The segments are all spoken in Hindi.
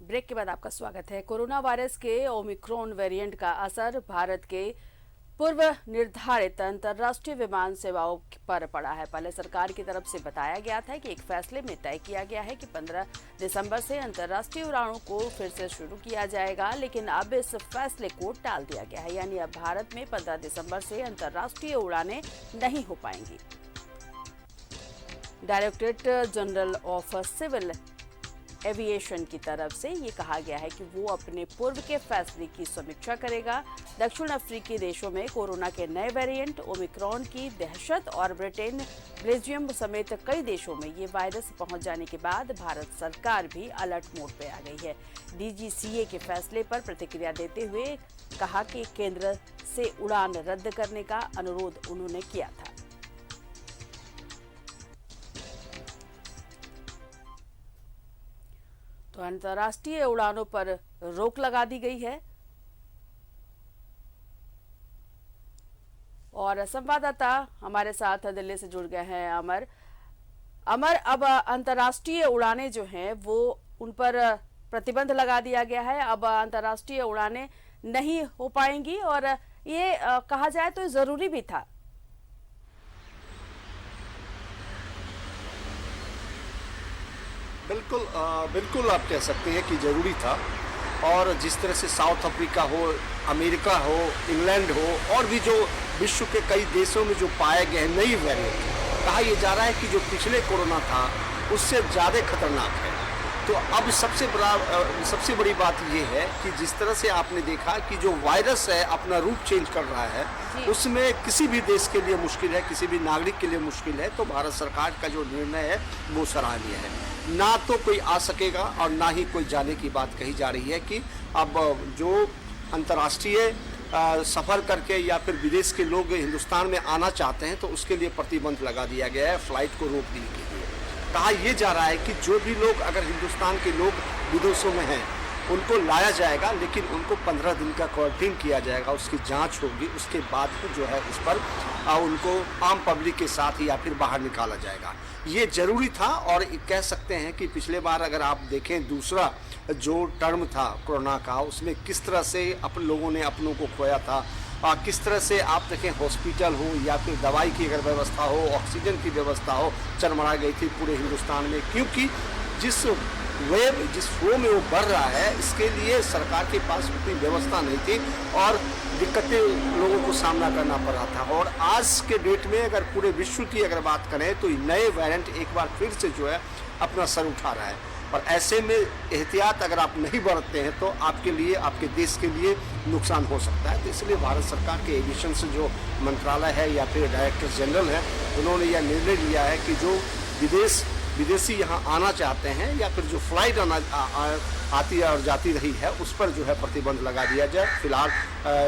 ब्रेक के बाद आपका स्वागत है। कोरोना वायरस के ओमिक्रॉन वेरिएंट का असर भारत के पूर्व निर्धारित अंतर्राष्ट्रीय विमान सेवाओं पर पड़ा है। पहले सरकार की तरफ से बताया गया था कि एक फैसले में तय किया गया है कि 15 दिसंबर से अंतर्राष्ट्रीय उड़ानों को फिर से शुरू किया जाएगा, लेकिन अब इस फैसले को टाल दिया गया है। यानी अब भारत में 15 दिसंबर से अंतर्राष्ट्रीय उड़ानें नहीं हो पाएंगी। Directorate general of civil aviation की तरफ से ये कहा गया है कि वो अपने पूर्व के फैसले की समीक्षा करेगा। दक्षिण अफ्रीकी देशों में कोरोना के नए वेरिएंट ओमिक्रॉन की दहशत और ब्रिटेन, बेल्जियम समेत कई देशों में ये वायरस पहुंच जाने के बाद भारत सरकार भी अलर्ट मोड पे आ गई है। डीजीसीए के फैसले पर प्रतिक्रिया देते हुए कहा कि केंद्र से उड़ान रद्द करने का अनुरोध उन्होंने किया था। तो अंतर्राष्ट्रीय उड़ानों पर रोक लगा दी गई है और संवाददाता हमारे साथ दिल्ली से जुड़ गए हैं अमर। अब अंतर्राष्ट्रीय उड़ानें जो हैं वो उन पर प्रतिबंध लगा दिया गया है। अब अंतर्राष्ट्रीय उड़ानें नहीं हो पाएंगी और ये कहा जाए तो जरूरी भी था। बिल्कुल आप कह सकते हैं कि ज़रूरी था। और जिस तरह से साउथ अफ्रीका हो, अमेरिका हो, इंग्लैंड हो और भी जो विश्व के कई देशों में जो पाए गए नई वेरिएंट, कहा यह जा रहा है कि जो पिछले कोरोना था उससे ज़्यादा खतरनाक है। तो अब सबसे बड़ी बात यह है कि जिस तरह से आपने देखा कि जो वायरस है अपना रूप चेंज कर रहा है, उसमें किसी भी देश के लिए मुश्किल है, किसी भी नागरिक के लिए मुश्किल है। तो भारत सरकार का जो निर्णय है वो सराहनीय है। ना तो कोई आ सकेगा और ना ही कोई जाने की बात कही जा रही है कि अब जो अंतर्राष्ट्रीय सफ़र करके या फिर विदेश के लोग हिंदुस्तान में आना चाहते हैं तो उसके लिए प्रतिबंध लगा दिया गया है, फ्लाइट को रोक दी गई है। कहा यह जा रहा है कि जो भी लोग अगर हिंदुस्तान के लोग विदेशों में हैं उनको लाया जाएगा, लेकिन उनको 15 दिन का क्वारंटीन किया जाएगा, उसकी जांच होगी, उसके बाद जो है उस पर उनको आम पब्लिक के साथ या फिर बाहर निकाला जाएगा। ये जरूरी था। और कह सकते हैं कि पिछले बार अगर आप देखें दूसरा जो टर्म था कोरोना का, उसमें किस तरह से लोगों ने अपनों को खोया था, किस तरह से आप देखें हॉस्पिटल हो या फिर दवाई की अगर व्यवस्था हो, ऑक्सीजन की व्यवस्था हो, चरमरा गई थी पूरे हिंदुस्तान में। क्योंकि जिस फ्लो में वो बढ़ रहा है, इसके लिए सरकार के पास उतनी व्यवस्था नहीं थी और दिक्कतें लोगों को सामना करना पड़ रहा था। और आज के डेट में अगर पूरे विश्व की अगर बात करें तो नए वेरिएंट एक बार फिर से जो है अपना सर उठा रहा है। और ऐसे में एहतियात अगर आप नहीं बरतते हैं तो आपके लिए, आपके देश के लिए नुकसान हो सकता है। तो इसलिए भारत सरकार के एविएशन से जो मंत्रालय है या फिर डायरेक्टर जनरल है, उन्होंने यह निर्णय लिया है कि जो विदेशी यहाँ आना चाहते हैं या फिर जो फ्लाइट आती और जाती रही है उस पर जो है प्रतिबंध लगा दिया जाए, फिलहाल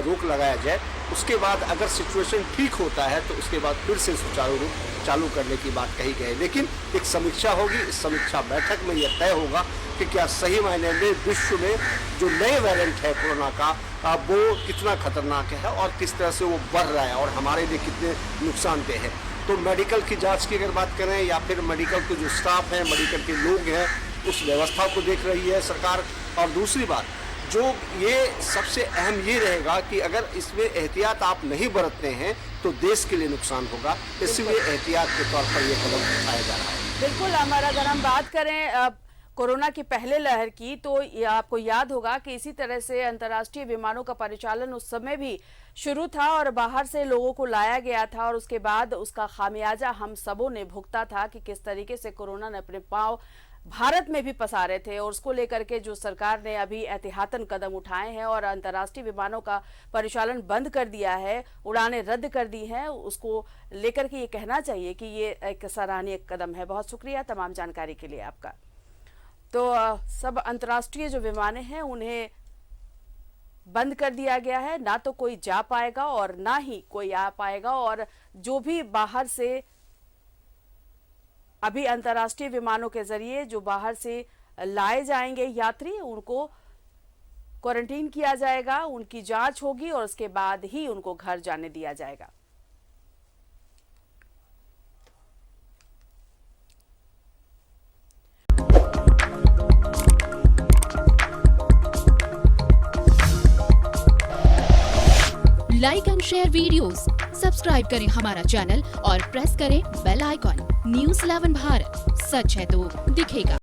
रोक लगाया जाए। उसके बाद अगर सिचुएशन ठीक होता है तो उसके बाद फिर से सुचारू रूप चालू करने की बात कही गई। लेकिन एक समीक्षा होगी, इस समीक्षा बैठक में यह तय होगा कि क्या सही मायने में विश्व में जो नए वेरिएंट है कोरोना का वो कितना खतरनाक है और किस तरह से वो बढ़ रहा है और हमारे लिए कितने नुकसानदेह है। तो मेडिकल की जांच की अगर बात करें या फिर मेडिकल के जो स्टाफ हैं, मेडिकल के लोग हैं, उस व्यवस्था को देख रही है सरकार। और दूसरी बात जो ये सबसे अहम ये रहेगा कि अगर इसमें एहतियात आप नहीं बरतते हैं तो देश के लिए नुकसान होगा, इसलिए एहतियात के तौर पर यह कदम उठाया जा रहा है। बिल्कुल हमारा, अगर हम बात करें कोरोना की पहले लहर की तो ये आपको याद होगा कि इसी तरह से अंतर्राष्ट्रीय विमानों का परिचालन उस समय भी शुरू था और बाहर से लोगों को लाया गया था और उसके बाद उसका खामियाजा हम सबों ने भुगता था कि किस तरीके से कोरोना ने अपने पांव भारत में भी पसारे थे। और उसको लेकर के जो सरकार ने अभी एहतियातन कदम उठाए हैं और अंतर्राष्ट्रीय विमानों का परिचालन बंद कर दिया है, उड़ानें रद्द कर दी हैं, उसको लेकर के ये कहना चाहिए कि ये एक सराहनीय कदम है। बहुत शुक्रिया तमाम जानकारी के लिए आपका। तो सब अंतर्राष्ट्रीय जो विमानें हैं उन्हें बंद कर दिया गया है, ना तो कोई जा पाएगा और ना ही कोई आ पाएगा। और जो भी बाहर से अभी अंतर्राष्ट्रीय विमानों के जरिए जो बाहर से लाए जाएंगे यात्री, उनको क्वारंटीन किया जाएगा, उनकी जांच होगी और उसके बाद ही उनको घर जाने दिया जाएगा। Like and share videos, subscribe करें हमारा चैनल और प्रेस करें बेल आइकॉन। न्यूज़ 11 भारत, सच है तो दिखेगा।